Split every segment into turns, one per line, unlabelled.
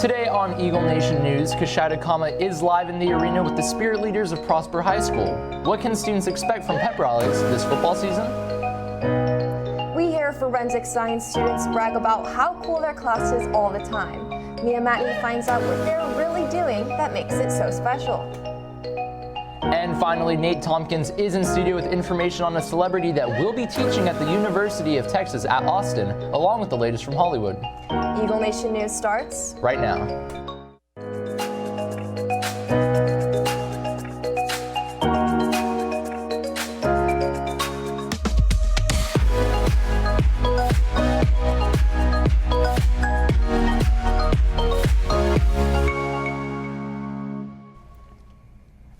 Today on Eagle Nation News, Kashada is live in the arena with the spirit leaders of Prosper High School. What can students expect from pep rallies this football season?
We hear forensic science students brag about how cool their class is all the time. Mia Matney finds out what they're really doing that makes it so special.
And finally, Nate Tompkins is in studio with information on a celebrity that will be teaching at the University of Texas at Austin, along with the latest from Hollywood.
Eagle Nation News starts
right now.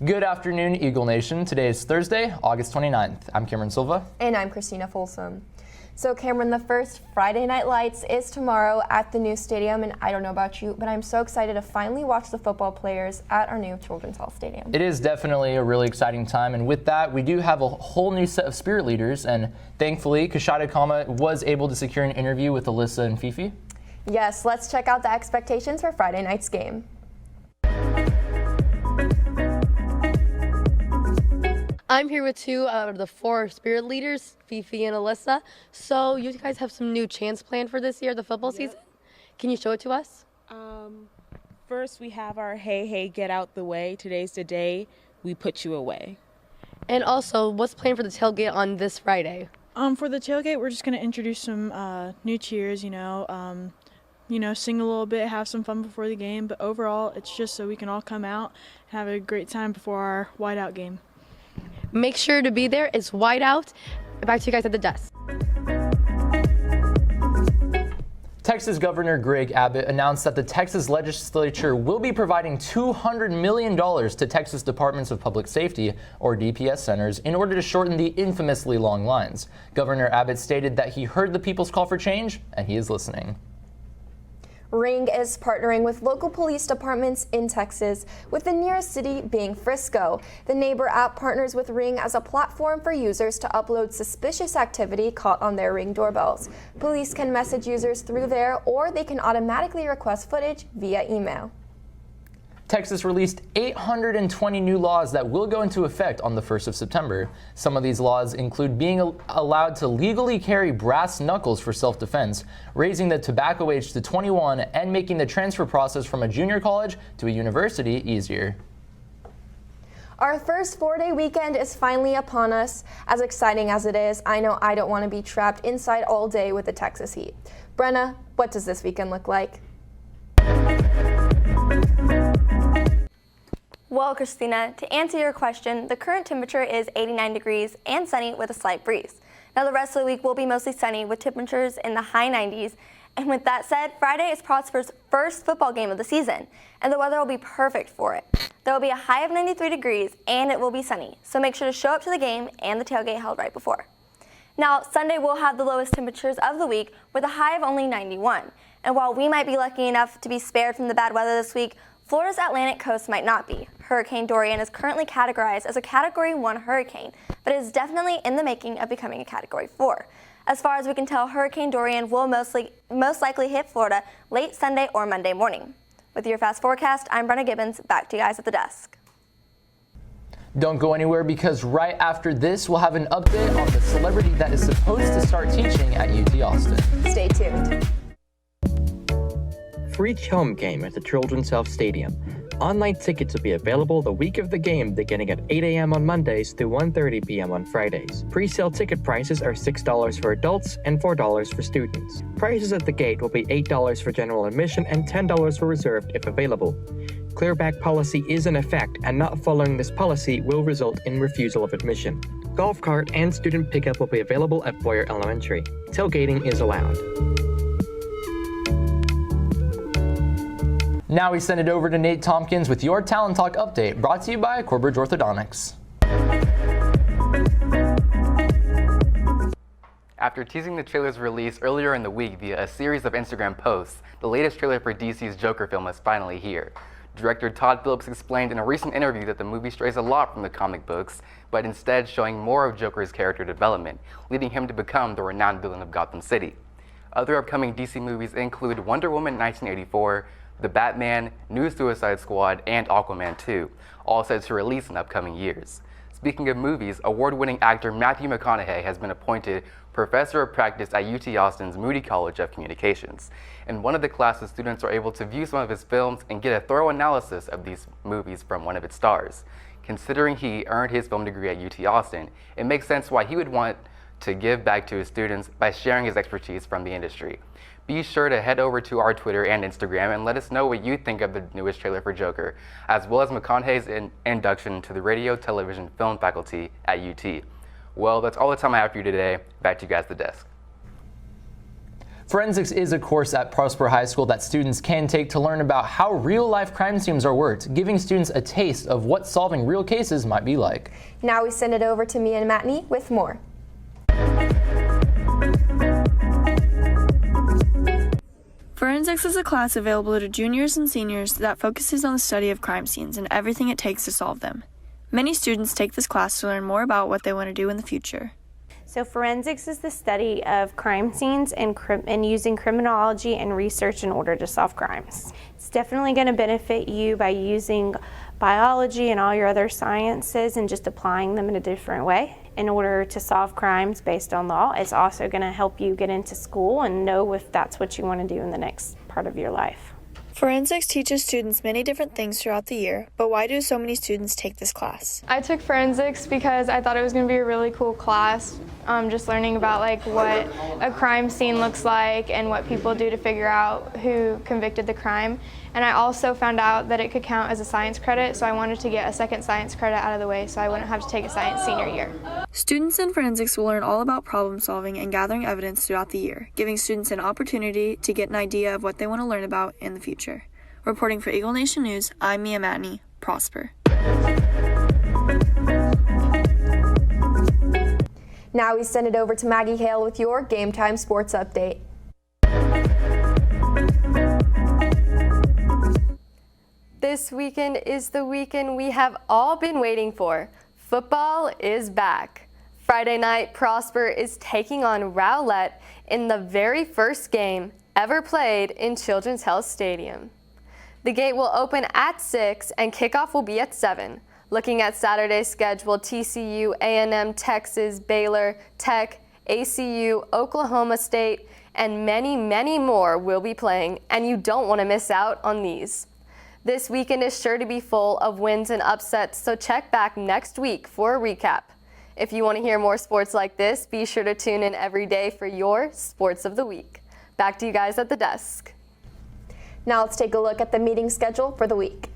Good afternoon, Eagle Nation. Today is Thursday, August 29th. I'm Cameron Silva.
And I'm Christina Folsom. So Cameron, the first Friday Night Lights is tomorrow at the new stadium, and I don't know about you, but I'm so excited to finally watch the football players at our new Children's Health Stadium.
It is definitely a really exciting time, and with that, we do have a whole new set of spirit leaders, and thankfully, Kashada was able to secure an interview with Alyssa and Fifi.
Yes, let's check out the expectations for Friday night's game.
I'm here with two of the four spirit leaders, Fifi and Alyssa. So you guys have some new chants planned for this year, the football season. Can you show it to us?
First, we have our Hey, Hey, Get Out the Way. Today's the day we put you away.
And also, what's planned for the tailgate on this Friday?
For the tailgate, we're just going to introduce some new cheers, sing a little bit, have some fun before the game. But overall, it's just so we can all come out and have a great time before our whiteout game.
Make sure to be there. It's white out. Back to you guys at the desk.
Texas Governor Greg Abbott announced that the Texas legislature will be providing $200 million to Texas Departments of Public Safety, or DPS centers, in order to shorten the infamously long lines. Governor Abbott stated that he heard the people's call for change, and he is listening.
Ring is partnering with local police departments in Texas, with the nearest city being Frisco. The Neighbor app partners with Ring as a platform for users to upload suspicious activity caught on their Ring doorbells. Police can message users through there, or they can automatically request footage via email.
Texas released 820 new laws that will go into effect on the 1st of September. Some of these laws include being allowed to legally carry brass knuckles for self-defense, raising the tobacco age to 21, and making the transfer process from a junior college to a university easier.
Our first 4-day weekend is finally upon us. As exciting as it is, I know I don't want to be trapped inside all day with the Texas heat. Brenna, what does this weekend look like?
Well, Christina, to answer your question, the current temperature is 89 degrees and sunny with a slight breeze. Now the rest of the week will be mostly sunny with temperatures in the high 90s. And with that said, Friday is Prosper's first football game of the season, and the weather will be perfect for it. There will be a high of 93 degrees and it will be sunny, so make sure to show up to the game and the tailgate held right before. Now, Sunday will have the lowest temperatures of the week with a high of only 91. And while we might be lucky enough to be spared from the bad weather this week, Florida's Atlantic coast might not be. Hurricane Dorian is currently categorized as a Category 1 hurricane, but is definitely in the making of becoming a Category 4. As far as we can tell, Hurricane Dorian will most likely hit Florida late Sunday or Monday morning. With your fast forecast, I'm Brenna Gibbons. Back to you guys at the desk.
Don't go anywhere, because right after this, we'll have an update on the celebrity that is supposed to start teaching at UT Austin.
Stay tuned.
For each home game at the Children's Health Stadium, online tickets will be available the week of the game beginning at 8 a.m. on Mondays through 1:30 p.m. on Fridays. Pre-sale ticket prices are $6 for adults and $4 for students. Prices at the gate will be $8 for general admission and $10 for reserved if available. Clearback policy is in effect, and not following this policy will result in refusal of admission. Golf cart and student pickup will be available at Boyer Elementary. Tailgating is allowed.
Now we send it over to Nate Tompkins with your Talent Talk update, brought to you by Corbridge Orthodontics.
After teasing the trailer's release earlier in the week via a series of Instagram posts, the latest trailer for DC's Joker film is finally here. Director Todd Phillips explained in a recent interview that the movie strays a lot from the comic books, but instead showing more of Joker's character development, leading him to become the renowned villain of Gotham City. Other upcoming DC movies include Wonder Woman 1984, The Batman, New Suicide Squad, and Aquaman 2, all set to release in upcoming years. Speaking of movies, award-winning actor Matthew McConaughey has been appointed Professor of Practice at UT Austin's Moody College of Communications. In one of the classes, students are able to view some of his films and get a thorough analysis of these movies from one of its stars. Considering he earned his film degree at UT Austin, it makes sense why he would want to give back to his students by sharing his expertise from the industry. Be sure to head over to our Twitter and Instagram and let us know what you think of the newest trailer for Joker, as well as McConaughey's induction to the radio, television, film faculty at UT. Well, that's all the time I have for you today. Back to you guys at the desk.
Forensics is a course at Prosper High School that students can take to learn about how real-life crime scenes are worked, giving students a taste of what solving real cases might be like.
Now we send it over to Mia and Matney with more.
Forensics is a class available to juniors and seniors that focuses on the study of crime scenes and everything it takes to solve them. Many students take this class to learn more about what they want to do in the future.
So forensics is the study of crime scenes and using criminology and research in order to solve crimes. It's definitely going to benefit you by using biology and all your other sciences and just applying them in a different way in order to solve crimes based on law. It's also going to help you get into school and know if that's what you want to do in the next part of your life.
Forensics teaches students many different things throughout the year, but why do so many students take this class?
I took forensics because I thought it was going to be a really cool class, just learning about like what a crime scene looks like and what people do to figure out who convicted the crime. And I also found out that it could count as a science credit, so I wanted to get a second science credit out of the way so I wouldn't have to take a science senior year.
Students in forensics will learn all about problem solving and gathering evidence throughout the year, giving students an opportunity to get an idea of what they want to learn about in the future. Reporting for Eagle Nation News, I'm Mia Matney, Prosper.
Now we send it over to Maggie Hale with your Game Time Sports Update.
This weekend is the weekend we have all been waiting for. Football is back. Friday night, Prosper is taking on Rowlett in the very first game ever played in Children's Health Stadium. The gate will open at 6 and kickoff will be at 7. Looking at Saturday's schedule, TCU, A&M, Texas, Baylor, Tech, ACU, Oklahoma State, and many, many more will be playing, and you don't want to miss out on these. This weekend is sure to be full of wins and upsets, so check back next week for a recap. If you want to hear more sports like this, be sure to tune in every day for your Sports of the Week. Back to you guys at the desk.
Now let's take a look at the meeting schedule for the week.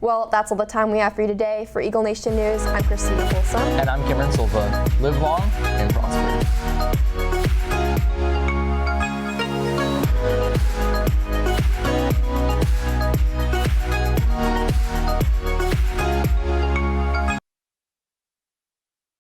Well, that's all the time we have for you today. For Eagle Nation News, I'm Christina Folsom.
And I'm Cameron Silva. Live long and prosper.